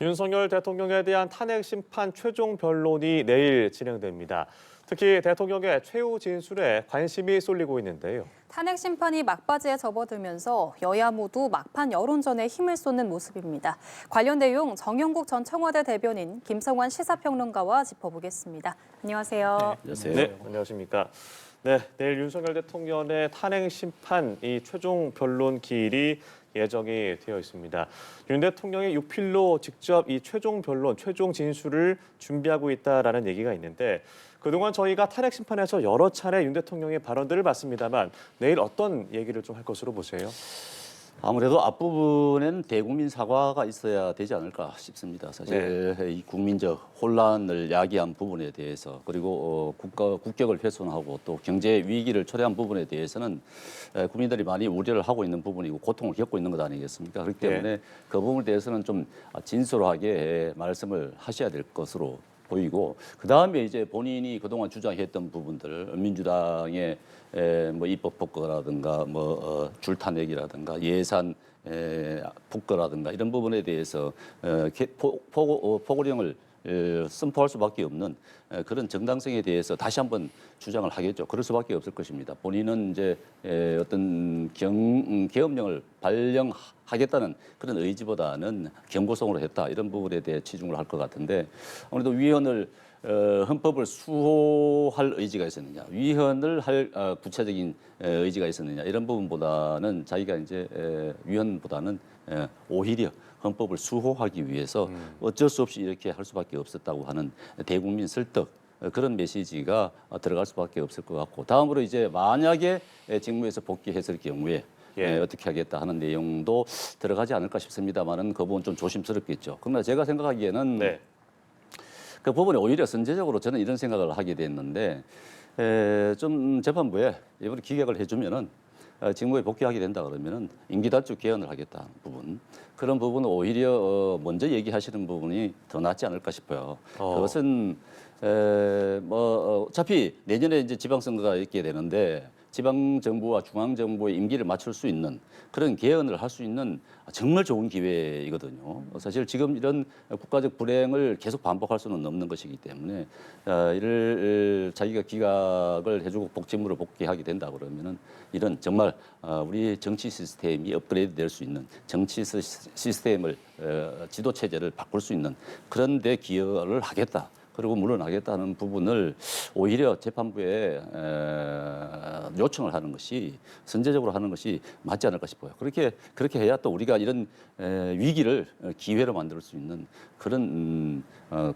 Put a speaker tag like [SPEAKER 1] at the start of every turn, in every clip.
[SPEAKER 1] 윤석열 대통령에 대한 탄핵 심판 최종 변론이 내일 진행됩니다. 특히 대통령의 최후 진술에 관심이 쏠리고 있는데요.
[SPEAKER 2] 탄핵 심판이 막바지에 접어들면서 여야 모두 막판 여론전에 힘을 쏟는 모습입니다. 관련 내용 정영국 전 청와대 대변인 김성환 시사평론가와 짚어보겠습니다. 안녕하세요.
[SPEAKER 3] 안녕하세요.
[SPEAKER 1] 네, 안녕하십니까. 네, 내일 윤석열 대통령의 탄핵 심판 이 최종 변론 기일이 예정이 되어 있습니다. 윤 대통령이 육필로 직접 이 최종 변론, 최종 진술을 준비하고 있다라는 얘기가 있는데 그동안 저희가 탄핵 심판에서 여러 차례 윤 대통령의 발언들을 봤습니다만 내일 어떤 얘기를 좀 할 것으로 보세요?
[SPEAKER 3] 아무래도 앞부분에는 대국민 사과가 있어야 되지 않을까 싶습니다. 사실 이 국민적 혼란을 야기한 부분에 대해서 그리고 국격을 훼손하고 또 경제 위기를 초래한 부분에 대해서는 국민들이 많이 우려를 하고 있는 부분이고 고통을 겪고 있는 것 아니겠습니까? 그렇기 때문에 그 부분에 대해서는 좀 진솔하게 말씀을 하셔야 될 것으로 보이고 그다음에 이제 본인이 그동안 주장했던 부분들 민주당의 뭐 입법 폭거라든가 뭐 줄탄핵이라든가 예산 폭거라든가 이런 부분에 대해서 포고령을 선포할 수밖에 없는 그런 정당성에 대해서 다시 한번 주장을 하겠죠. 그럴 수밖에 없을 것입니다. 본인은 이제 어떤 계엄령을 발령하겠다는 그런 의지보다는 경고성으로 했다 이런 부분에 대해 치중을 할 것 같은데 아무래도 위헌을 헌법을 수호할 의지가 있었느냐, 위헌을 할 구체적인 의지가 있었느냐 이런 부분보다는 자기가 이제 위헌보다는 오히려 헌법을 수호하기 위해서 어쩔 수 없이 이렇게 할 수밖에 없었다고 하는 대국민 설득 그런 메시지가 들어갈 수밖에 없을 것 같고 다음으로 이제 만약에 직무에서 복귀했을 경우에 어떻게 하겠다 하는 내용도 들어가지 않을까 싶습니다만은 그 부분 좀 조심스럽겠죠. 그러나 제가 생각하기에는 그 부분에 오히려 선제적으로 저는 이런 생각을 하게 됐는데 좀 재판부에 이번에 기각을 해주면은 직무에 복귀하게 된다 그러면은 임기 단축 개헌을 하겠다는 부분 그런 부분은 오히려 먼저 얘기하시는 부분이 더 낫지 않을까 싶어요. 그것은 뭐 어차피 내년에 이제 지방선거가 있게 되는데 지방 정부와 중앙 정부의 임기를 맞출 수 있는 그런 개헌을 할 수 있는 정말 좋은 기회이거든요. 사실 지금 이런 국가적 불행을 계속 반복할 수는 없는 것이기 때문에 이를 자기가 기각을 해주고 복직무를 복귀하게 된다 그러면은 이런 정말 우리 정치 시스템이 업그레이드 될 수 있는 정치 시스템을 지도 체제를 바꿀 수 있는 그런 데 기여를 하겠다. 그리고 물러나겠다는 부분을 오히려 재판부에 요청을 하는 것이 선제적으로 하는 것이 맞지 않을까 싶어요. 그렇게 해야 또 우리가 이런 위기를 기회로 만들 수 있는 그런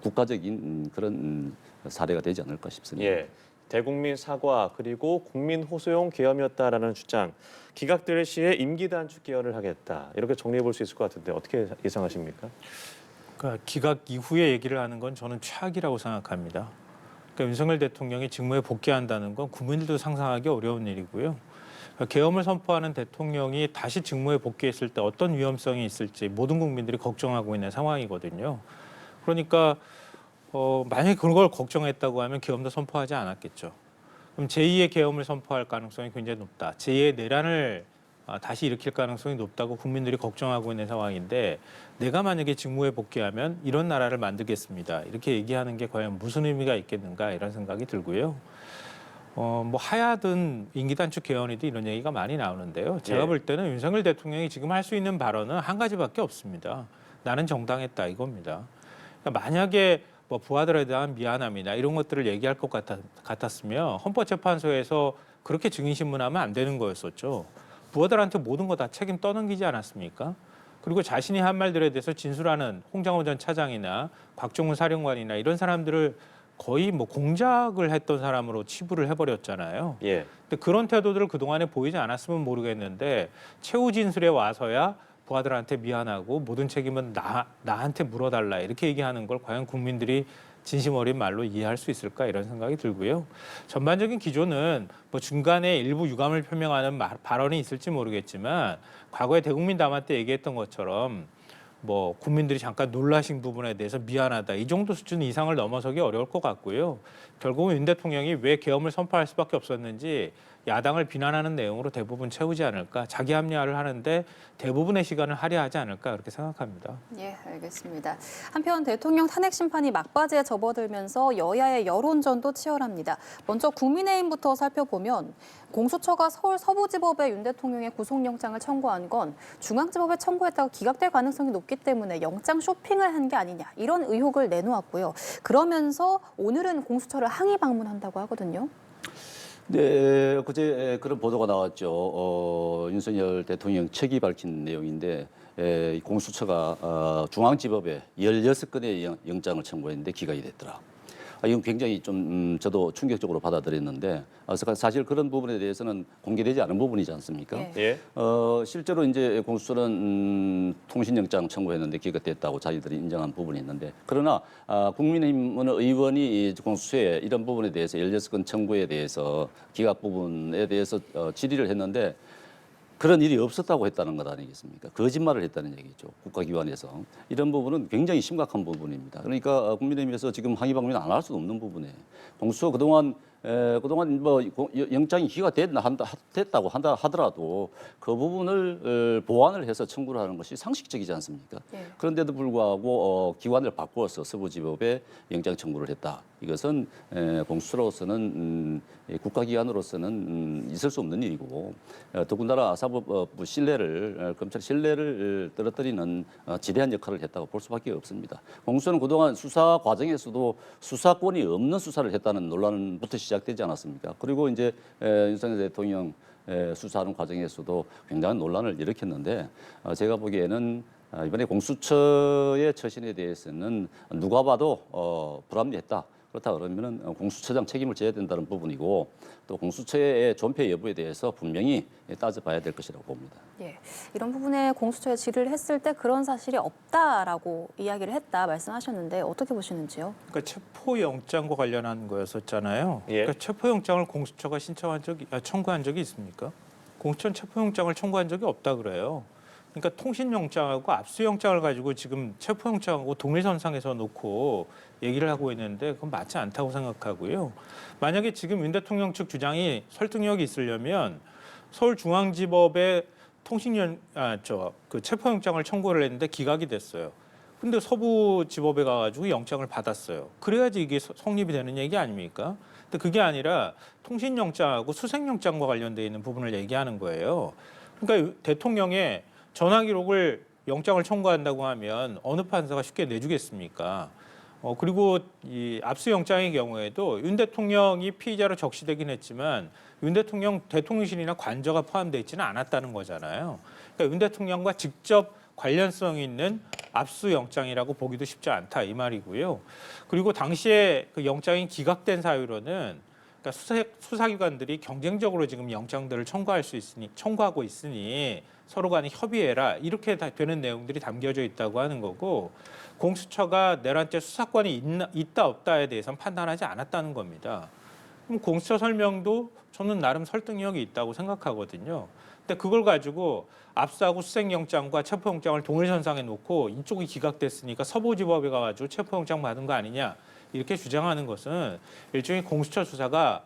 [SPEAKER 3] 국가적인 그런 사례가 되지 않을까 싶습니다.
[SPEAKER 1] 예, 대국민 사과 그리고 국민 호소용 계엄이었다라는 주장, 기각될 시에 임기 단축 개헌을 하겠다 이렇게 정리해 볼 수 있을 것 같은데 어떻게 예상하십니까?
[SPEAKER 4] 그러니까 기각 이후에 얘기를 하는 건 저는 최악이라고 생각합니다. 그러니까 윤석열 대통령이 직무에 복귀한다는 건 국민들도 상상하기 어려운 일이고요. 그러니까 계엄을 선포하는 대통령이 다시 직무에 복귀했을 때 어떤 위험성이 있을지 모든 국민들이 걱정하고 있는 상황이거든요. 그러니까 만약에 그런 걸 걱정했다고 하면 계엄도 선포하지 않았겠죠. 그럼 제2의 계엄을 선포할 가능성이 굉장히 높다. 제2의 내란을 다시 일으킬 가능성이 높다고 국민들이 걱정하고 있는 상황인데 내가 만약에 직무에 복귀하면 이런 나라를 만들겠습니다. 이렇게 얘기하는 게 과연 무슨 의미가 있겠는가 이런 생각이 들고요. 뭐 하야든 임기 단축 개헌이든 이런 얘기가 많이 나오는데요. 제가 볼 때는 윤석열 대통령이 지금 할 수 있는 발언은 한 가지밖에 없습니다. 나는 정당했다 이겁니다. 그러니까 만약에 뭐 부하들에 대한 미안함이나 이런 것들을 얘기할 것 같았으면 헌법재판소에서 그렇게 증인신문하면 안 되는 거였었죠. 부하들한테 모든 거 다 책임 떠넘기지 않았습니까? 그리고 자신이 한 말들에 대해서 진술하는 홍장호 전 차장이나 곽종훈 사령관이나 이런 사람들을 거의 뭐 공작을 했던 사람으로 치부를 해버렸잖아요. 근데 그런 태도들을 그동안에 보이지 않았으면 모르겠는데 최후 진술에 와서야 부하들한테 미안하고 모든 책임은 나한테 물어달라 이렇게 얘기하는 걸 과연 국민들이 진심 어린 말로 이해할 수 있을까 이런 생각이 들고요. 전반적인 기조는 뭐 중간에 일부 유감을 표명하는 발언이 있을지 모르겠지만 과거에 대국민 담화 때 얘기했던 것처럼 뭐 국민들이 잠깐 놀라신 부분에 대해서 미안하다 이 정도 수준 이상을 넘어서기 어려울 것 같고요. 결국은 윤 대통령이 왜 계엄을 선포할 수밖에 없었는지 야당을 비난하는 내용으로 대부분 채우지 않을까, 자기 합리화를 하는데 대부분의 시간을 할애하지 않을까 그렇게 생각합니다.
[SPEAKER 2] 예, 알겠습니다. 한편 대통령 탄핵 심판이 막바지에 접어들면서 여야의 여론전도 치열합니다. 먼저 국민의힘부터 살펴보면 공수처가 서울 서부지법에 윤 대통령의 구속영장을 청구한 건 중앙지법에 청구했다가 기각될 가능성이 높기 때문에 영장 쇼핑을 한 게 아니냐 이런 의혹을 내놓았고요. 그러면서 오늘은 공수처를 항의 방문한다고 하거든요.
[SPEAKER 3] 네, 그제 그런 보도가 나왔죠. 윤석열 대통령 측이 밝힌 내용인데 이 공수처가 중앙지법에 16건의 영장을 청구했는데 기각이 됐더라. 이건 굉장히 좀 저도 충격적으로 받아들였는데 사실 그런 부분에 대해서는 공개되지 않은 부분이지 않습니까?
[SPEAKER 2] 예.
[SPEAKER 1] 예.
[SPEAKER 3] 실제로 이제 공수처는 통신영장 청구했는데 기각됐다고 자기들이 인정한 부분이 있는데 그러나 국민의힘 의원이 이 공수처에 이런 부분에 대해서 16건 청구에 대해서 기각 부분에 대해서 질의를 했는데 그런 일이 없었다고 했다는 것 아니겠습니까? 거짓말을 했다는 얘기죠. 국가기관에서. 이런 부분은 굉장히 심각한 부분입니다. 그러니까 국민의힘에서 지금 항의 방문 안 할 수 없는 부분에 공수처 그동안 뭐 영장이 됐다고 하더라도 그 부분을 보완을 해서 청구를 하는 것이 상식적이지 않습니까?
[SPEAKER 2] 네.
[SPEAKER 3] 그런데도 불구하고 기관을 바꾸어서 서부지법에 영장 청구를 했다. 이것은 공수처로서는 국가기관으로서는 있을 수 없는 일이고 더군다나 사법부 신뢰를 검찰 신뢰를 떨어뜨리는 지대한 역할을 했다고 볼 수밖에 없습니다. 공수처는 그동안 수사 과정에서도 수사권이 없는 수사를 했다는 논란부터 시작되지 않았습니까? 그리고 이제 윤석열 대통령 수사하는 과정에서도 굉장한 논란을 일으켰는데 제가 보기에는 이번에 공수처의 처신에 대해서는 누가 봐도 불합리했다. 그렇다 그러면은 공수처장 책임을 져야 된다는 부분이고 또 공수처의 존폐 여부에 대해서 분명히 따져봐야 될 것이라고 봅니다.
[SPEAKER 2] 예, 이런 부분에 공수처에 질의를 했을 때 그런 사실이 없다라고 이야기를 했다 말씀하셨는데 어떻게 보시는지요?
[SPEAKER 4] 그러니까 체포영장과 관련한 거였었잖아요.
[SPEAKER 1] 예.
[SPEAKER 4] 그러니까 체포영장을 공수처가 청구한 적이 있습니까? 공수처는 체포영장을 청구한 적이 없다 그래요. 그러니까 통신영장하고 압수영장을 가지고 지금 체포영장하고 동일선상에서 놓고 얘기를 하고 있는데 그건 맞지 않다고 생각하고요. 만약에 지금 윤 대통령 측 주장이 설득력이 있으려면 서울중앙지법에 그 체포영장을 청구를 했는데 기각이 됐어요. 근데 서부지법에 가가지고 영장을 받았어요. 그래야지 이게 성립이 되는 얘기 아닙니까? 근데 그게 아니라 통신영장하고 수색영장과 관련돼 있는 부분을 얘기하는 거예요. 그러니까 대통령의 전화 기록을 영장을 청구한다고 하면 어느 판사가 쉽게 내주겠습니까? 그리고 이 압수영장의 경우에도 윤 대통령이 피의자로 적시되긴 했지만 윤 대통령 대통령실이나 관저가 포함되어 있지는 않았다는 거잖아요. 그러니까 윤 대통령과 직접 관련성 있는 압수영장이라고 보기도 쉽지 않다 이 말이고요. 그리고 당시에 그 영장이 기각된 사유로는 그러니까 수사기관들이 경쟁적으로 지금 영장들을 청구하고 있으니 서로 간에 협의해라 이렇게 되는 내용들이 담겨져 있다고 하는 거고 공수처가 내란죄 수사권이 있다 없다에 대해서는 판단하지 않았다는 겁니다. 그럼 공수처 설명도 저는 나름 설득력이 있다고 생각하거든요. 근데 그걸 가지고 압수하고 수색영장과 체포영장을 동일선상에 놓고 이쪽이 기각됐으니까 서부지법에 가가지고 체포영장 받은 거 아니냐 이렇게 주장하는 것은 일종의 공수처 수사가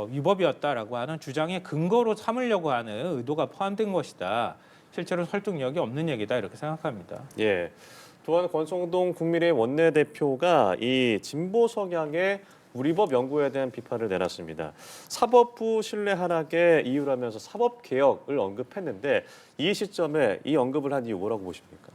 [SPEAKER 4] 위법이었다라고 하는 주장의 근거로 삼으려고 하는 의도가 포함된 것이다. 실제로 설득력이 없는 얘기다 이렇게 생각합니다.
[SPEAKER 1] 예. 또한 권성동 국민의힘 원내대표가 이 진보 성향의 우리법 연구에 대한 비판을 내놨습니다. 사법부 신뢰 하락의 이유라면서 사법개혁을 언급했는데 이 시점에 이 언급을 한 이유 뭐라고 보십니까?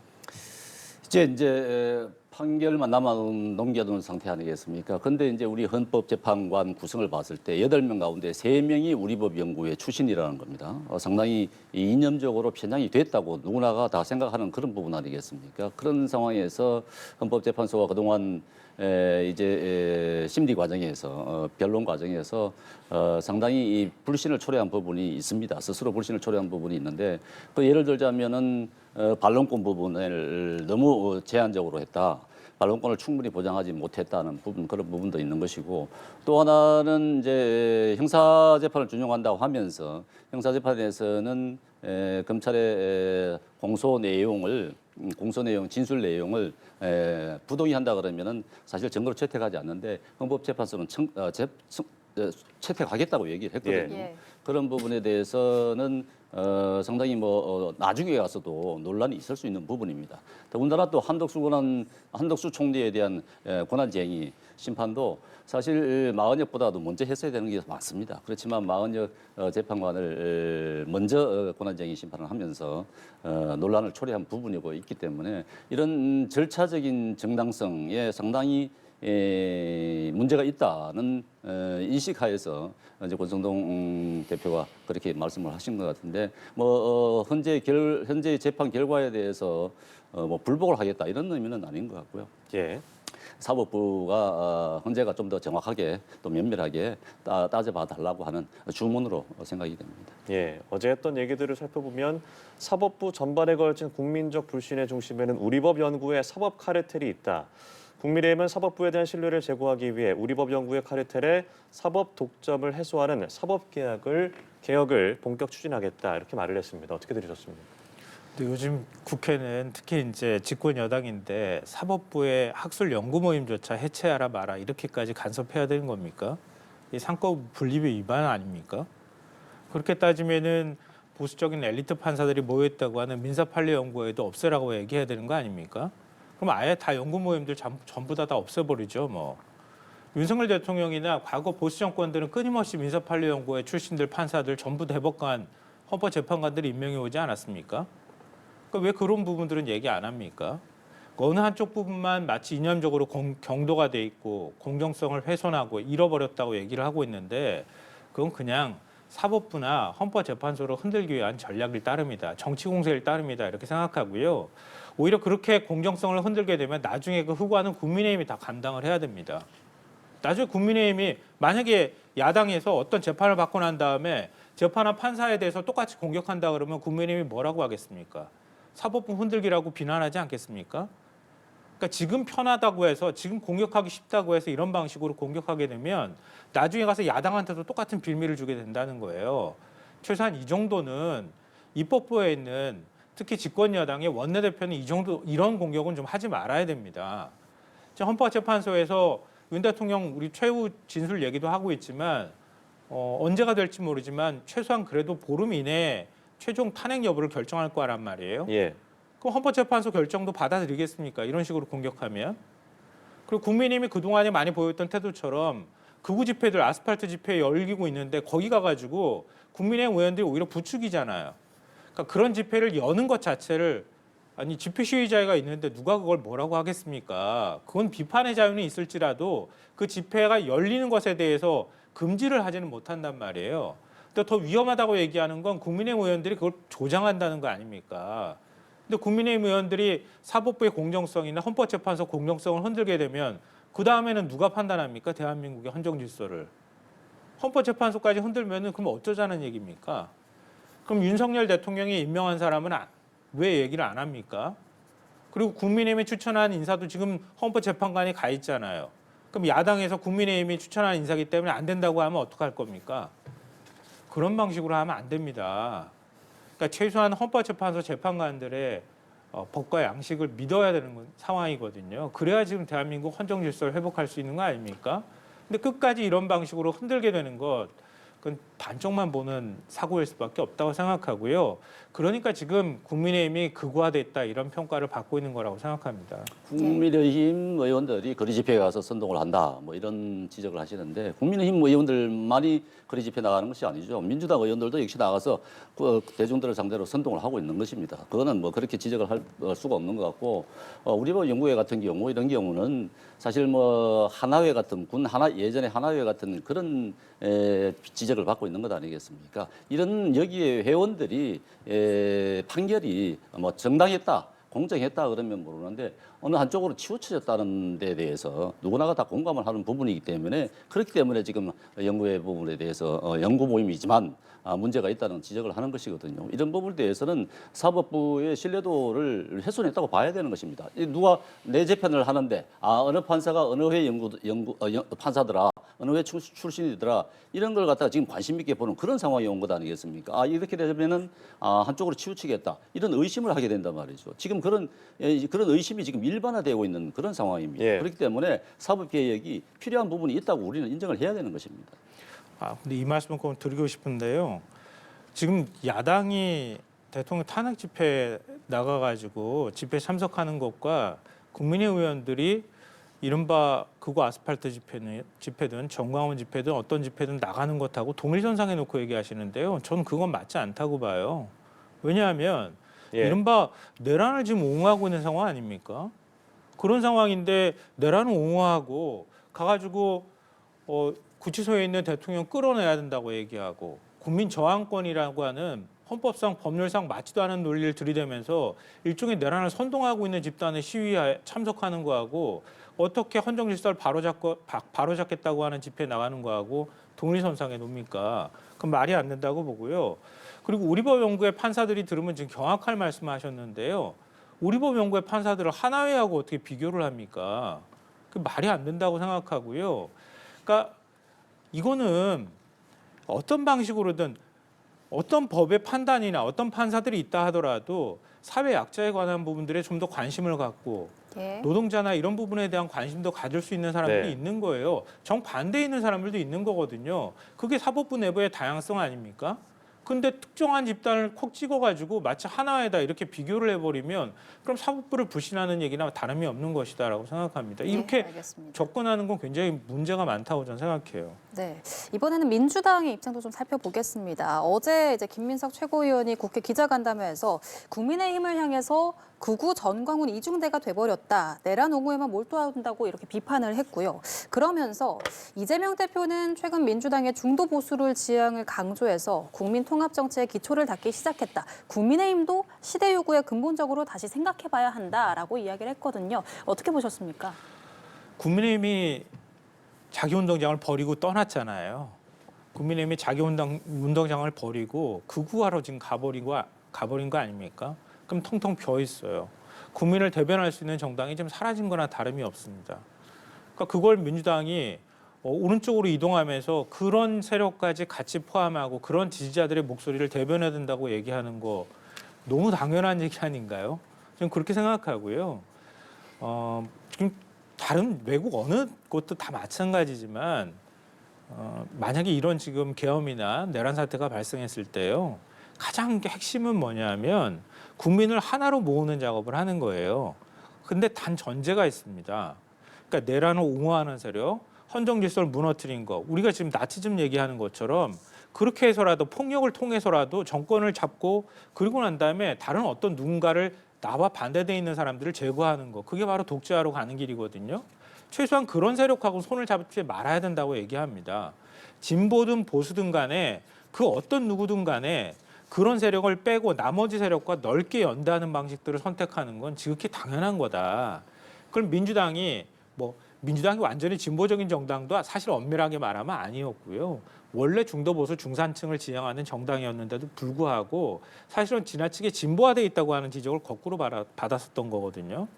[SPEAKER 3] 이제 판결만 넘겨두는 상태 아니겠습니까? 근데 이제 우리 헌법재판관 구성을 봤을 때 8명 가운데 3명이 우리법 연구회 출신이라는 겁니다. 상당히 이념적으로 편향이 됐다고 누구나가 다 생각하는 그런 부분 아니겠습니까? 그런 상황에서 헌법재판소가 그동안 이제 심리 과정에서 변론 과정에서 상당히 이 불신을 초래한 부분이 있습니다. 스스로 불신을 초래한 부분이 있는데 그 예를 들자면은 반론권 부분을 너무 제한적으로 했다. 반론권을 충분히 보장하지 못했다는 부분 그런 부분도 있는 것이고 또 하나는 이제 형사재판을 준용한다고 하면서 형사재판에서는 검찰의 공소 내용 진술 내용을 부동의한다 그러면은 사실 증거로 채택하지 않는데 헌법재판소는 채택하겠다고 얘기를 했거든요.
[SPEAKER 2] 예.
[SPEAKER 3] 그런 부분에 대해서는 상당히 나중에 가서도 논란이 있을 수 있는 부분입니다. 더군다나 또 한덕수 총리에 대한 권한쟁의 심판도 사실 마은혁보다도 먼저 했어야 되는 게 맞습니다. 그렇지만 마은혁 재판관을 먼저 권한쟁의 심판을 하면서 논란을 초래한 부분이고 있기 때문에 이런 절차적인 정당성에 상당히 문제가 있다는 인식하에서 이제 권성동 대표가 그렇게 말씀을 하신 것 같은데 현재 재판 결과에 대해서 불복을 하겠다 이런 의미는 아닌 것 같고요.
[SPEAKER 1] 예.
[SPEAKER 3] 사법부가 헌재가 좀 더 정확하게 또 면밀하게 따져봐 달라고 하는 주문으로 생각이 됩니다.
[SPEAKER 1] 예, 어제 했던 얘기들을 살펴보면 사법부 전반에 걸친 국민적 불신의 중심에는 우리법 연구의 사법 카르텔이 있다. 국민의힘은 사법부에 대한 신뢰를 제고하기 위해 우리법 연구의 카르텔의 사법 독점을 해소하는 개혁을 본격 추진하겠다 이렇게 말을 했습니다. 어떻게 들으셨습니까?
[SPEAKER 4] 근데 요즘 국회는 특히 이제 집권 여당인데 사법부의 학술 연구 모임조차 해체하라 마라 이렇게까지 간섭해야 되는 겁니까? 이 상권 분립의 위반 아닙니까? 그렇게 따지면은 보수적인 엘리트 판사들이 모였다고 하는 민사판례연구회도 없애라고 얘기해야 되는 거 아닙니까? 그럼 아예 다 연구 모임들 전부 다 없애버리죠, 뭐. 윤석열 대통령이나 과거 보수 정권들은 끊임없이 민사판례연구회 출신들 판사들 전부 대법관, 헌법재판관들이 임명해 오지 않았습니까? 왜 그런 부분들은 얘기 안 합니까? 어느 한쪽 부분만 마치 이념적으로 경도가 돼 있고 공정성을 훼손하고 잃어버렸다고 얘기를 하고 있는데 그건 그냥 사법부나 헌법재판소를 흔들기 위한 전략일 따름이다. 정치 공세일 따름이다. 이렇게 생각하고요. 오히려 그렇게 공정성을 흔들게 되면 나중에 그 후과는 국민의힘이 다 감당을 해야 됩니다. 나중에 국민의힘이 만약에 야당에서 어떤 재판을 받고 난 다음에 재판한 판사에 대해서 똑같이 공격한다 그러면 국민의힘이 뭐라고 하겠습니까? 사법부 흔들기라고 비난하지 않겠습니까? 그러니까 지금 편하다고 해서 지금 공격하기 쉽다고 해서 이런 방식으로 공격하게 되면 나중에 가서 야당한테도 똑같은 빌미를 주게 된다는 거예요. 최소한 이 정도는 입법부에 있는 특히 집권 여당의 원내대표는 이런 공격은 좀 하지 말아야 됩니다. 헌법재판소에서 윤 대통령 우리 최후 진술 얘기도 하고 있지만 언제가 될지 모르지만 최소한 그래도 보름 이내에 최종 탄핵 여부를 결정할 거란 말이에요.
[SPEAKER 1] 예.
[SPEAKER 4] 그럼 헌법재판소 결정도 받아들이겠습니까? 이런 식으로 공격하면. 그리고 국민의힘이 그동안에 많이 보였던 태도처럼 극우 집회들 아스팔트 집회 열리고 있는데 거기 가가지고 국민의힘 의원들이 오히려 부추기잖아요. 그러니까 그런 집회를 여는 것 자체를 아니 집회 시위자가 있는데 누가 그걸 뭐라고 하겠습니까? 그건 비판의 자유는 있을지라도 그 집회가 열리는 것에 대해서 금지를 하지는 못한단 말이에요. 근데 더 위험하다고 얘기하는 건 국민의힘 의원들이 그걸 조장한다는 거 아닙니까? 근데 국민의힘 의원들이 사법부의 공정성이나 헌법재판소 공정성을 흔들게 되면 그 다음에는 누가 판단합니까? 대한민국의 헌정 질서를. 헌법재판소까지 흔들면은 그럼 어쩌자는 얘기입니까? 그럼 윤석열 대통령이 임명한 사람은 왜 얘기를 안 합니까? 그리고 국민의힘이 추천한 인사도 지금 헌법재판관에 가 있잖아요. 그럼 야당에서 국민의힘이 추천한 인사기 때문에 안 된다고 하면 어떡할 겁니까? 그런 방식으로 하면 안 됩니다. 그러니까 최소한 헌법재판소 재판관들의 법과 양식을 믿어야 되는 상황이거든요. 그래야 지금 대한민국 헌정 질서를 회복할 수 있는 거 아닙니까? 근데 끝까지 이런 방식으로 흔들게 되는 것, 그건 반쪽만 보는 사고일 수밖에 없다고 생각하고요. 그러니까 지금 국민의힘이 극우화됐다 이런 평가를 받고 있는 거라고 생각합니다.
[SPEAKER 3] 국민의힘 의원들이 거리 집회에 가서 선동을 한다 이런 지적을 하시는데 국민의힘 의원들만이 거리 집회 나가는 것이 아니죠. 민주당 의원들도 역시 나가서 대중들을 상대로 선동을 하고 있는 것입니다. 그거는 그렇게 지적을 할 수가 없는 것 같고 우리법 연구회 같은 경우 이런 경우는 사실 하나회 같은 예전에 하나회 같은 그런 지적을 받고 있는 것 아니겠습니까? 이런 여기에 회원들이 판결이 정당했다, 공정했다 그러면 모르는데 어느 한쪽으로 치우쳐졌다는 데 대해서 누구나가 다 공감을 하는 부분이기 때문에 그렇기 때문에 지금 연구회 부분에 대해서 연구 모임이지만 문제가 있다는 지적을 하는 것이거든요. 이런 부분에 대해서는 사법부의 신뢰도를 훼손했다고 봐야 되는 것입니다. 누가 내 재판을 하는데 어느 판사가 어느 회 판사더라 어느 회 출신이더라 이런 걸 갖다가 지금 관심 있게 보는 그런 상황이 온 것 아니겠습니까? 아 이렇게 되면은 한쪽으로 치우치겠다 이런 의심을 하게 된단 말이죠. 지금 그런 의심이 지금 일반화되고 있는 그런 상황입니다.
[SPEAKER 1] 예.
[SPEAKER 3] 그렇기 때문에 사법 개혁이 필요한 부분이 있다고 우리는 인정을 해야 되는 것입니다.
[SPEAKER 4] 근데 이 말씀을 꼭 드리고 싶은데요. 지금 야당이 대통령 탄핵 집회 나가가지고 집회 참석하는 것과 국민의 의원들이 이른바 극우 아스팔트 집회든 정광훈 집회든 어떤 집회든 나가는 것하고 동일선상에 놓고 얘기하시는데요. 저는 그건 맞지 않다고 봐요. 왜냐하면
[SPEAKER 1] 예.
[SPEAKER 4] 이른바 내란을 지금 옹호하고 있는 상황 아닙니까? 그런 상황인데 내란을 옹호하고 가가지고 구치소에 있는 대통령 끌어내야 된다고 얘기하고 국민 저항권이라고 하는 헌법상 법률상 맞지도 않은 논리를 들이대면서 일종의 내란을 선동하고 있는 집단의 시위에 참석하는 거하고 어떻게 헌정 질서를 바로잡겠다고 하는 집회에 나가는 거하고 동일선상에 놓습니까? 그건 말이 안 된다고 보고요. 그리고 우리법연구의 판사들이 들으면 지금 경악할 말씀하셨는데요. 우리법연구의 판사들을 하나회하고 어떻게 비교를 합니까? 그 말이 안 된다고 생각하고요. 그러니까 이거는 어떤 방식으로든 어떤 법의 판단이나 어떤 판사들이 있다 하더라도 사회 약자에 관한 부분들에 좀 더 관심을 갖고
[SPEAKER 2] 예.
[SPEAKER 4] 노동자나 이런 부분에 대한 관심도 가질 수 있는 사람들이
[SPEAKER 1] 네.
[SPEAKER 4] 있는 거예요. 정반대에 있는 사람들도 있는 거거든요. 그게 사법부 내부의 다양성 아닙니까? 근데 특정한 집단을 콕 찍어가지고 마치 하나에다 이렇게 비교를 해버리면 그럼 사법부를 불신하는 얘기나 다름이 없는 것이다라고 생각합니다. 이렇게
[SPEAKER 2] 알겠습니다.
[SPEAKER 4] 접근하는 건 굉장히 문제가 많다고 저는 생각해요.
[SPEAKER 2] 네, 이번에는 민주당의 입장도 좀 살펴보겠습니다. 어제 이제 김민석 최고위원이 국회 기자간담회에서 국민의힘을 향해서 극우 전광훈 이중대가 돼버렸다. 내란 옹호에만 몰두한다고 이렇게 비판을 했고요. 그러면서 이재명 대표는 최근 민주당의 중도 보수를 지향을 강조해서 국민 통합 정치의 기초를 닦기 시작했다. 국민의힘도 시대 요구에 근본적으로 다시 생각해봐야 한다라고 이야기를 했거든요. 어떻게 보셨습니까?
[SPEAKER 4] 국민의힘이 자기 운동장을 버리고 떠났잖아요. 국민의힘이 자기 운동장을 버리고 극우화로 지금 가버린 거 아닙니까? 그럼 텅텅 비어 있어요. 국민을 대변할 수 있는 정당이 좀 사라진 거나 다름이 없습니다. 그러니까 그걸 민주당이 오른쪽으로 이동하면서 그런 세력까지 같이 포함하고 그런 지지자들의 목소리를 대변해야 된다고 얘기하는 거 너무 당연한 얘기 아닌가요? 저는 그렇게 생각하고요. 지금 다른 외국 어느 곳도 다 마찬가지지만 만약에 이런 지금 계엄이나 내란 사태가 발생했을 때요. 가장 핵심은 뭐냐면 국민을 하나로 모으는 작업을 하는 거예요. 근데 단 전제가 있습니다. 그러니까 내란을 옹호하는 세력, 헌정 질서를 무너뜨린 거. 우리가 지금 나치즘 얘기하는 것처럼 그렇게 해서라도 폭력을 통해서라도 정권을 잡고 그리고 난 다음에 다른 어떤 누군가를 나와 반대되어 있는 사람들을 제거하는 거. 그게 바로 독재화로 가는 길이거든요. 최소한 그런 세력하고 손을 잡지 말아야 된다고 얘기합니다. 진보든 보수든 간에 그 어떤 누구든 간에 그런 세력을 빼고 나머지 세력과 넓게 연대하는 방식들을 선택하는 건 지극히 당연한 거다. 그럼 민주당이 완전히 진보적인 정당도 사실 엄밀하게 말하면 아니었고요. 원래 중도 보수 중산층을 지향하는 정당이었는데도 불구하고 사실은 지나치게 진보화돼 있다고 하는 지적을 거꾸로 받았었던 거거든요.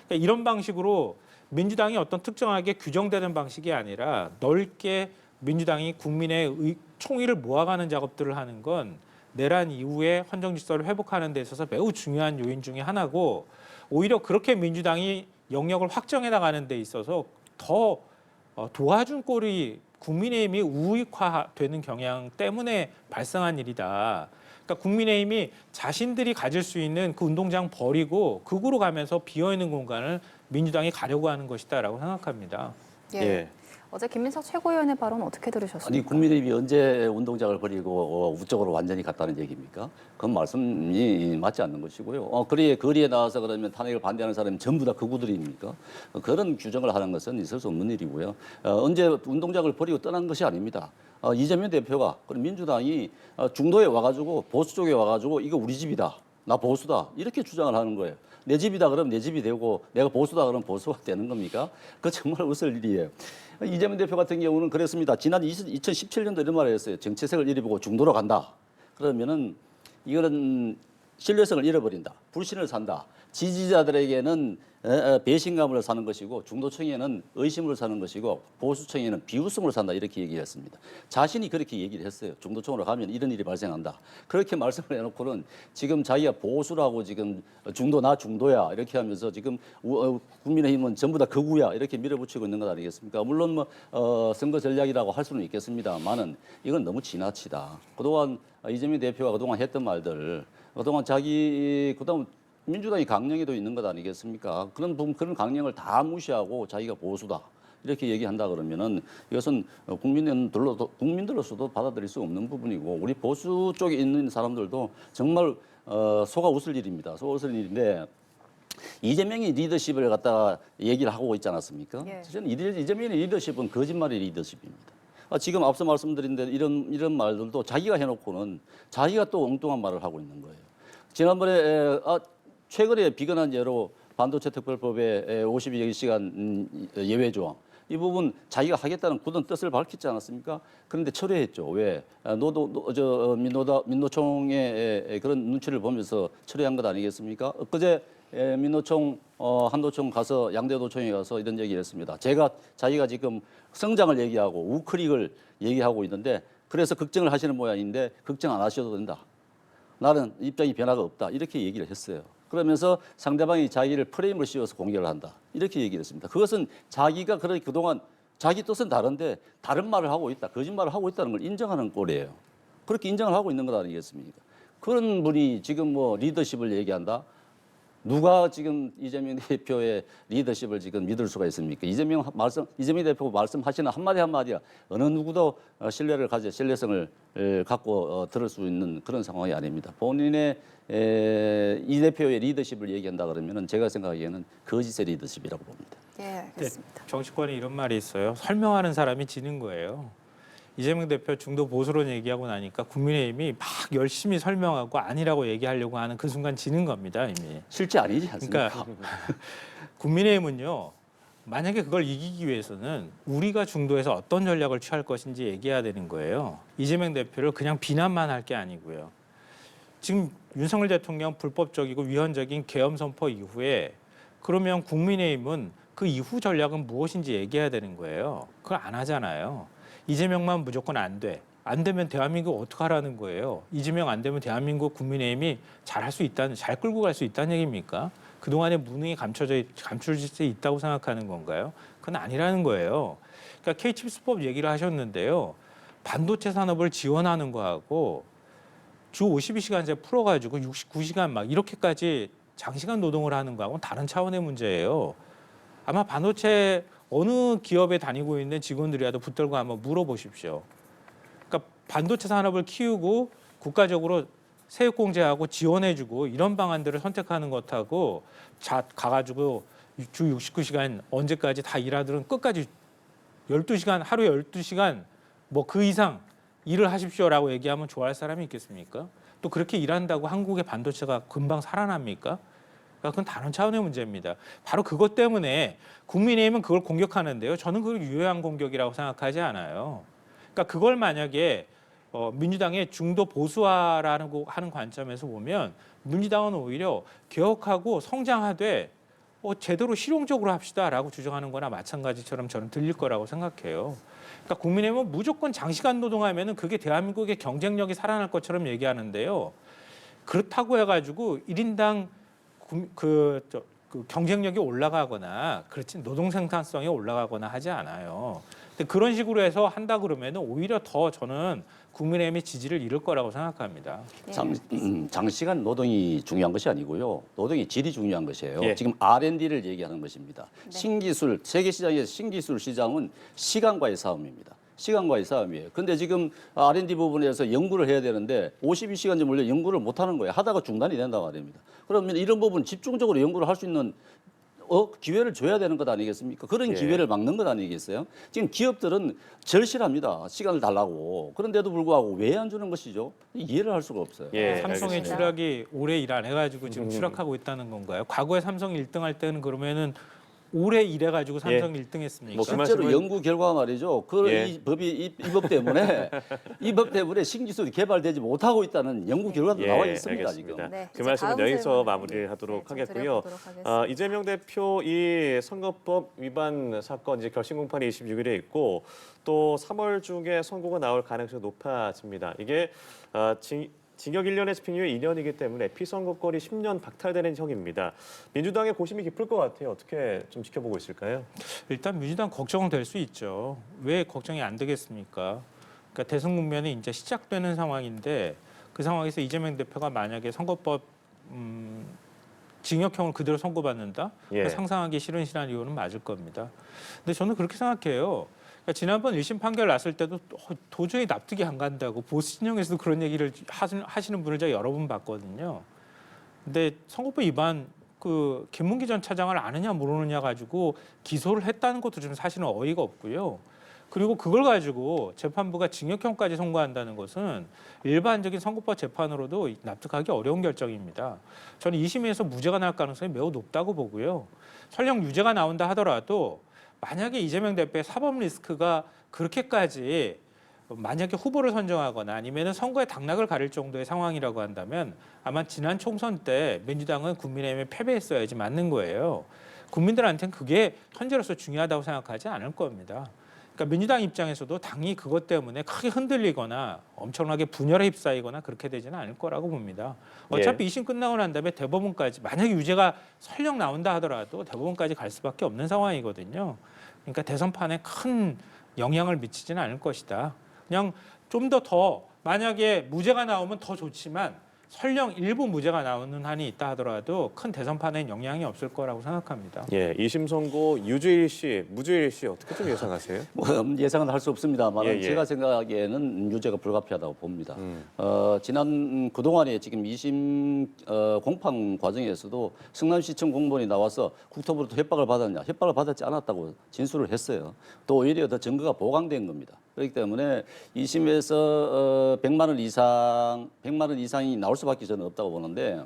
[SPEAKER 4] 그러니까 이런 방식으로 민주당이 어떤 특정하게 규정되는 방식이 아니라 넓게 민주당이 국민의 총의를 모아가는 작업들을 하는 건 내란 이후에 헌정 질서를 회복하는 데 있어서 매우 중요한 요인 중에 하나고 오히려 그렇게 민주당이 영역을 확정해 나가는 데 있어서 더 도와준 꼴이 국민의힘이 우익화되는 경향 때문에 발생한 일이다. 그러니까 국민의힘이 자신들이 가질 수 있는 그 운동장 버리고 극으로 가면서 비어있는 공간을 민주당이 가려고 하는 것이다라고 생각합니다.
[SPEAKER 1] 예.
[SPEAKER 2] 어제 김민석 최고위원의 발언 어떻게 들으셨습니까?
[SPEAKER 3] 아니 국민의힘이 언제 운동장을 버리고 우쪽으로 완전히 갔다는 얘기입니까? 그건 말씀이 맞지 않는 것이고요. 거리에 나와서 그러면 탄핵을 반대하는 사람이 전부 다 극우들입니까? 그런 규정을 하는 것은 있을 수 없는 일이고요. 언제 운동장을 버리고 떠난 것이 아닙니다. 이재명 대표가 그리고 민주당이 중도에 와가지고 보수 쪽에 와가지고 이거 우리 집이다. 나 보수다. 이렇게 주장을 하는 거예요. 내 집이다 그러면 내 집이 되고 내가 보수다 그러면 보수가 되는 겁니까? 그거 정말 웃을 일이에요. 이재명 대표 같은 경우는 그랬습니다. 지난 2017년도 이런 말을 했어요. 정치색을 잃어보고 중도로 간다. 그러면은 이거는 신뢰성을 잃어버린다. 불신을 산다. 지지자들에게는 배신감을 사는 것이고 중도층에는 의심을 사는 것이고 보수층에는 비웃음을 산다 이렇게 얘기를 했습니다. 자신이 그렇게 얘기를 했어요. 중도층으로 가면 이런 일이 발생한다. 그렇게 말씀을 해놓고는 지금 자기가 보수라고 지금 나 중도야 이렇게 하면서 지금 국민의힘은 전부 다 극우야 이렇게 밀어붙이고 있는 것 아니겠습니까? 물론 선거 전략이라고 할 수는 있겠습니다만은 이건 너무 지나치다. 그동안 이재명 대표가 그동안 했던 말들 그동안 그동안 민주당이 강령에도 있는 것 아니겠습니까? 그런 강령을 다 무시하고 자기가 보수다. 이렇게 얘기한다 그러면은 이것은 국민들로서도 받아들일 수 없는 부분이고 우리 보수 쪽에 있는 사람들도 정말 속아 웃을 일입니다. 속아 웃을 일인데 이재명이 리더십을 갖다가 얘기를 하고 있지 않았습니까?
[SPEAKER 2] 예.
[SPEAKER 3] 저는 이재명의 리더십은 거짓말의 리더십입니다. 지금 앞서 말씀드린 대 이런 말들도 자기가 해놓고는 자기가 또 엉뚱한 말을 하고 있는 거예요. 지난번에 최근에 비근한 예로 반도체 특별법의 52시간 예외 조항 이 부분 자기가 하겠다는 굳은 뜻을 밝혔지 않았습니까? 그런데 철회했죠. 왜? 민노총의 그런 눈치를 보면서 철회한 것 아니겠습니까? 엊그제 민노총 한도총 가서 양대도총에 가서 이런 얘기를 했습니다. 자기가 지금 성장을 얘기하고 우크릭을 얘기하고 있는데 그래서 걱정을 하시는 모양인데 걱정 안 하셔도 된다. 나는 입장이 변화가 없다. 이렇게 얘기를 했어요. 그러면서 상대방이 자기를 프레임을 씌워서 공격을 한다. 이렇게 얘기를 했습니다. 그것은 자기가 그동안 자기 뜻은 다른데 다른 말을 하고 있다. 거짓말을 하고 있다는 걸 인정하는 꼴이에요. 그렇게 인정을 하고 있는 것 아니겠습니까? 그런 분이 지금 리더십을 얘기한다. 누가 지금 이재명 대표의 리더십을 지금 믿을 수가 있습니까? 이재명 대표 말씀하시는 한마디가 어느 누구도 신뢰성을 갖고 들을 수 있는 그런 상황이 아닙니다. 본인의 이 대표의 리더십을 얘기한다 그러면은 제가 생각하기에는 거짓의 리더십이라고 봅니다.
[SPEAKER 2] 예, 알겠습니다.
[SPEAKER 4] 정치권에 이런 말이 있어요. 설명하는 사람이 지는 거예요. 이재명 대표 중도 보수론 얘기하고 나니까 국민의힘이 막 열심히 설명하고 아니라고 얘기하려고 하는 그 순간 지는 겁니다, 이미.
[SPEAKER 3] 실제 아니지 않습니까?
[SPEAKER 4] 그러니까 국민의힘은요. 만약에 그걸 이기기 위해서는 우리가 중도에서 어떤 전략을 취할 것인지 얘기해야 되는 거예요. 이재명 대표를 그냥 비난만 할 게 아니고요. 지금 윤석열 대통령 불법적이고 위헌적인 계엄 선포 이후에 그러면 국민의힘은 그 이후 전략은 무엇인지 얘기해야 되는 거예요. 그걸 안 하잖아요. 이재명만 무조건 안 돼. 안 되면 대한민국 어떡하라는 거예요. 이재명 안 되면 대한민국 국민의힘이 잘 끌고 갈 수 있다는 얘기입니까? 그동안의 무능이 감춰질 수 있다고 생각하는 건가요? 그건 아니라는 거예요. 그러니까 K칩스법 얘기를 하셨는데요. 반도체 산업을 지원하는 거하고 주 52시간제 풀어가지고 69시간 막 이렇게까지 장시간 노동을 하는 거하고는 다른 차원의 문제예요. 아마 반도체 어느 기업에 다니고 있는 직원들이라도 붙들고 한번 물어보십시오. 그러니까 반도체 산업을 키우고 국가적으로 세액공제하고 지원해주고 이런 방안들을 선택하는 것하고 가가지고 주 69시간 언제까지 다 일하들은 끝까지 12시간 하루에 12시간 뭐 그 이상 일을 하십시오라고 얘기하면 좋아할 사람이 있겠습니까? 또 그렇게 일한다고 한국의 반도체가 금방 살아납니까? 그건 다른 차원의 문제입니다. 바로 그것 때문에 국민의힘은 그걸 공격하는데요. 저는 그걸 유효한 공격이라고 생각하지 않아요. 그러니까 그걸 만약에 민주당의 중도 보수화라는 하는 관점에서 보면 민주당은 오히려 개혁하고 성장하되 제대로 실용적으로 합시다라고 주장하는 거나 마찬가지처럼 저는 들릴 거라고 생각해요. 그러니까 국민의힘은 무조건 장시간 노동하면은 그게 대한민국의 경쟁력이 살아날 것처럼 얘기하는데요. 그렇다고 해가지고 1인당 그 경쟁력이 올라가거나 그렇지 노동 생산성이 올라가거나 하지 않아요. 근데 그런 식으로 해서 한다 그러면 오히려 더 저는 국민의힘의 지지를 잃을 거라고 생각합니다.
[SPEAKER 3] 장시간 노동이 중요한 것이 아니고요. 노동의 질이 중요한 것이에요.
[SPEAKER 1] 예.
[SPEAKER 3] 지금 R&D를 얘기하는 것입니다.
[SPEAKER 2] 네.
[SPEAKER 3] 신기술, 세계 시장에서 신기술 시장은 시간과의 싸움입니다. 시간과의 싸움이에요. 근데 지금 R&D 부분에서 연구를 해야 되는데 52시간째 몰려 연구를 못 하는 거예요. 하다가 중단이 된단 말입니다. 그러면 이런 부분 집중적으로 연구를 할 수 있는 기회를 줘야 되는 것 아니겠습니까? 그런
[SPEAKER 1] 예.
[SPEAKER 3] 기회를 막는 것 아니겠어요? 지금 기업들은 절실합니다. 시간을 달라고. 그런데도 불구하고 왜 안 주는 것이죠? 이해를 할 수가 없어요.
[SPEAKER 1] 예,
[SPEAKER 4] 삼성의
[SPEAKER 1] 알겠습니다.
[SPEAKER 4] 추락이 올해 일 안 해가지고 지금 추락하고 있다는 건가요? 과거에 삼성이 1등 할 때는 그러면은 올해 이래 가지고 삼성 1등했습니까?
[SPEAKER 1] 뭐 그
[SPEAKER 3] 실제로
[SPEAKER 1] 말씀은-
[SPEAKER 3] 연구 결과 말이죠.
[SPEAKER 1] 예.
[SPEAKER 3] 이 법이 이 법 때문에 이 법 때문에 신기술이 개발되지 못하고 있다는 연구 결과도 나와 있습니다.
[SPEAKER 1] 알겠습니다.
[SPEAKER 3] 지금.
[SPEAKER 2] 네,
[SPEAKER 1] 그
[SPEAKER 2] 이제
[SPEAKER 1] 말씀은
[SPEAKER 2] 다음
[SPEAKER 1] 여기서
[SPEAKER 2] 질문을,
[SPEAKER 1] 마무리하도록
[SPEAKER 2] 좀
[SPEAKER 1] 하겠고요.
[SPEAKER 2] 드려보도록 하겠습니다.
[SPEAKER 1] 이재명 대표 이 선거법 위반 사건 이제 결심 공판이 26일에 있고 또 3월 중에 선고가 나올 가능성이 높아집니다. 이게 징역 1년에 집행유예 2년이기 때문에 피선거권이 10년 박탈되는 형입니다. 민주당의 고심이 깊을 것 같아요. 어떻게 좀 지켜보고 있을까요?
[SPEAKER 4] 일단 민주당 걱정은 될 수 있죠. 왜 걱정이 안 되겠습니까? 그러니까 대선 국면이 이제 시작되는 상황인데 그 상황에서 이재명 대표가 만약에 선거법 징역형을 그대로 선고받는다?
[SPEAKER 1] 예.
[SPEAKER 4] 상상하기 싫은 시나리오는 맞을 겁니다. 근데 저는 그렇게 생각해요. 그러니까 지난번 1심 판결 났을 때도 도저히 납득이 안 간다고 보수 진영에서도 그런 얘기를 하시는 분을 제가 여러 번 봤거든요. 근데 선거법 위반 그 김문기 전 차장을 아느냐 모르느냐 가지고 기소를 했다는 것도 좀 사실은 어이가 없고요. 그리고 그걸 가지고 재판부가 징역형까지 선고한다는 것은 일반적인 선거법 재판으로도 납득하기 어려운 결정입니다. 저는 2심에서 무죄가 날 가능성이 매우 높다고 보고요. 설령 유죄가 나온다 하더라도 만약에 이재명 대표의 사법 리스크가 그렇게까지 만약에 후보를 선정하거나 아니면 선거에 당락을 가릴 정도의 상황이라고 한다면 아마 지난 총선 때 민주당은 국민의힘에 패배했어야지 맞는 거예요. 국민들한테는 그게 현재로서 중요하다고 생각하지 않을 겁니다. 그러니까 민주당 입장에서도 당이 그것 때문에 크게 흔들리거나 엄청나게 분열에 휩싸이거나 그렇게 되지는 않을 거라고 봅니다. 어차피 2심 끝나고 난 다음에 대법원까지 만약에 유죄가 설령 나온다 하더라도 대법원까지 갈 수밖에 없는 상황이거든요. 그러니까 대선판에 큰 영향을 미치지는 않을 것이다. 그냥 좀 더 만약에 무죄가 나오면 더 좋지만 설령 일부 무죄가 나오는 한이 있다 하더라도 큰 대선판에 영향이 없을 거라고 생각합니다.
[SPEAKER 1] 예, 2심 선고 유죄일 시, 무죄일 시 어떻게 좀 예상하세요?
[SPEAKER 3] 뭐 예상은 할 수 없습니다만
[SPEAKER 1] 예, 예.
[SPEAKER 3] 제가 생각하기에는 유죄가 불가피하다고 봅니다. 지난 그동안에 지금 2심 공판 과정에서도 성남시청 공무원이 나와서 국토부로부터 협박을 받았냐? 협박을 받았지 않았다고 진술을 했어요. 또 오히려 더 증거가 보강된 겁니다. 그렇기 때문에 2심에서 100만 원 이상이 나올 수밖에 저는 없다고 보는데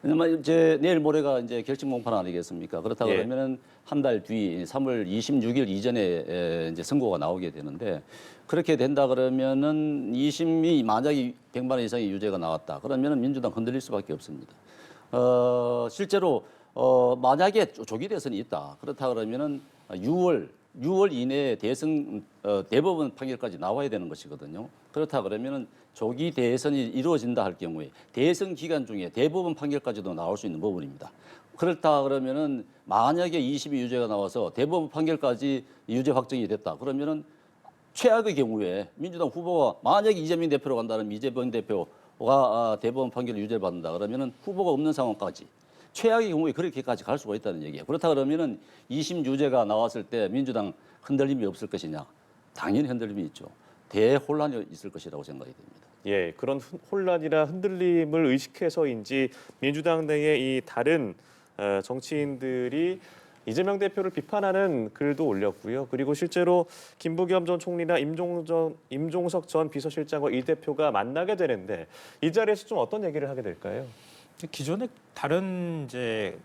[SPEAKER 3] 왜냐면 이제 내일 모레가 이제 결심 공판 아니겠습니까? 그렇다
[SPEAKER 1] 예.
[SPEAKER 3] 그러면은 한 달 뒤 3월 26일 이전에 이제 선고가 나오게 되는데 그렇게 된다 그러면은 2심이 만약에 100만 원 이상의 유죄가 나왔다. 그러면은 민주당 흔들릴 수밖에 없습니다. 실제로 만약에 조기 대선이 있다. 그렇다 그러면은 6월 이내에 대법원 판결까지 나와야 되는 것이거든요. 그렇다 그러면은 조기 대선이 이루어진다 할 경우에 대선 기간 중에 대법원 판결까지도 나올 수 있는 부분입니다. 그렇다 그러면은 만약에 2심이 유죄가 나와서 대법원 판결까지 유죄 확정이 됐다. 그러면은 최악의 경우에 민주당 후보가 만약에 이재명 대표로 간다면 이재명 대표가 대법원 판결 유죄를 받는다. 그러면은 후보가 없는 상황까지 최악의 경우에 그렇게까지 갈 수가 있다는 얘기예요. 그렇다 그러면은 2심 유죄가 나왔을 때 민주당 흔들림이 없을 것이냐? 당연히 흔들림이 있죠. 대혼란이 있을 것이라고 생각이 됩니다.
[SPEAKER 1] 예, 그런 혼란이나 흔들림을 의식해서인지 민주당 내의 이 다른 정치인들이 이재명 대표를 비판하는 글도 올렸고요. 그리고 실제로 김부겸 전 총리나 임종석 전 비서실장과 이 대표가 만나게 되는데 이 자리에서 좀 어떤 얘기를 하게 될까요?
[SPEAKER 4] 기존에 다른 이제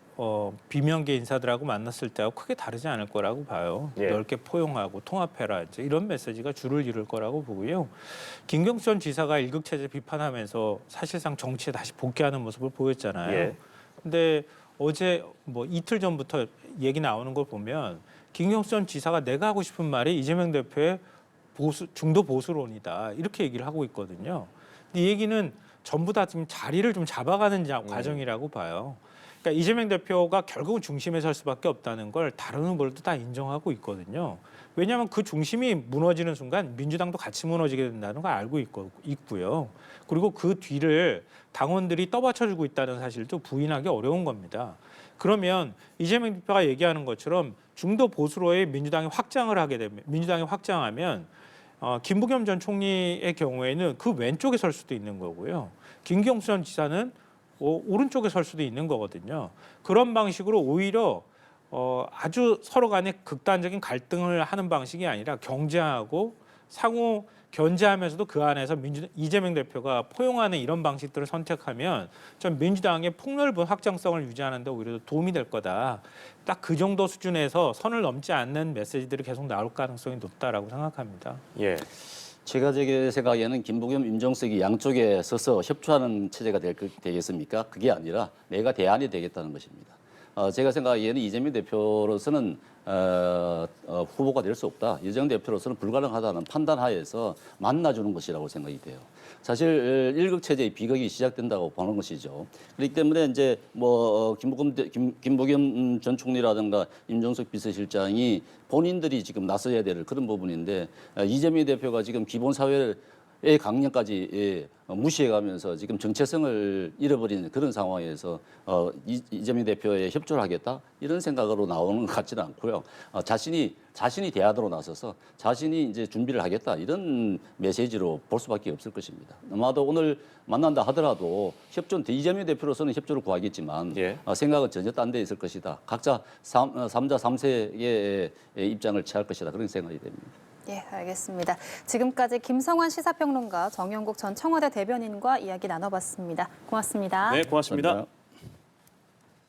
[SPEAKER 4] 비명계 인사들하고 만났을 때하고 크게 다르지 않을 거라고 봐요.
[SPEAKER 1] 예.
[SPEAKER 4] 넓게 포용하고 통합해라 이제 이런 메시지가 줄을 이룰 거라고 보고요. 김경수 전 지사가 일극체제 비판하면서 사실상 정치에 다시 복귀하는 모습을 보였잖아요.
[SPEAKER 1] 예.
[SPEAKER 4] 근데 어제 뭐 이틀 전부터 얘기 나오는 걸 보면 김경수 전 지사가 내가 하고 싶은 말이 이재명 대표의 중도 보수론이다 이렇게 얘기를 하고 있거든요. 근데 이 얘기는 전부 다 지금 자리를 좀 잡아가는 과정이라고 봐요. 그러니까 이재명 대표가 결국은 중심에 설 수밖에 없다는 걸 다른 후보들도 다 인정하고 있거든요. 왜냐하면 그 중심이 무너지는 순간 민주당도 같이 무너지게 된다는 걸 알고 있고요. 그리고 그 뒤를 당원들이 떠받쳐주고 있다는 사실도 부인하기 어려운 겁니다. 그러면 이재명 대표가 얘기하는 것처럼 중도 보수로의 민주당이 확장을 하게 되면 민주당이 확장하면 김부겸 전 총리의 경우에는 그 왼쪽에 설 수도 있는 거고요. 김경수 전 지사는 오른쪽에 설 수도 있는 거거든요. 그런 방식으로 오히려 아주 서로 간에 극단적인 갈등을 하는 방식이 아니라 경쟁하고 상호 견제하면서도 그 안에서 이재명 대표가 포용하는 이런 방식들을 선택하면 전 민주당의 폭넓은 확장성을 유지하는 데 오히려 도움이 될 거다. 딱 그 정도 수준에서 선을 넘지 않는 메시지들이 계속 나올 가능성이 높다라고 생각합니다.
[SPEAKER 1] 예.
[SPEAKER 3] 제가 제 생각에는 김부겸, 임종석이 양쪽에 서서 협조하는 체제가 되겠습니까? 그게 아니라 내가 대안이 되겠다는 것입니다. 제가 생각하기에는 이재명 대표로서는 후보가 될 수 없다. 이재명 대표로서는 불가능하다는 판단하에서 만나주는 것이라고 생각이 돼요. 사실 일극 체제의 비극이 시작된다고 보는 것이죠. 그렇기 때문에 이제 뭐 김부겸 전 총리라든가 임종석 비서실장이 본인들이 지금 나서야 될 그런 부분인데 이재명 대표가 지금 기본사회의 강령까지 무시해가면서 지금 정체성을 잃어버리는 그런 상황에서 이재명 대표에 협조를 하겠다 이런 생각으로 나오는 것 같지는 않고요. 자신이 대안으로 나서서 자신이 이제 준비를 하겠다 이런 메시지로 볼 수밖에 없을 것입니다. 아마도 오늘 만난다 하더라도 이재명 대표로서는 협조를 구하겠지만
[SPEAKER 1] 예.
[SPEAKER 3] 생각은 전혀 딴 데 있을 것이다. 각자 3자 3세의 입장을 취할 것이다 그런 생각이 됩니다.
[SPEAKER 2] 예, 알겠습니다. 지금까지 김성환 시사평론가, 정영국 전 청와대 대변인과 이야기 나눠봤습니다. 고맙습니다.
[SPEAKER 1] 네, 고맙습니다.
[SPEAKER 3] 감사합니다.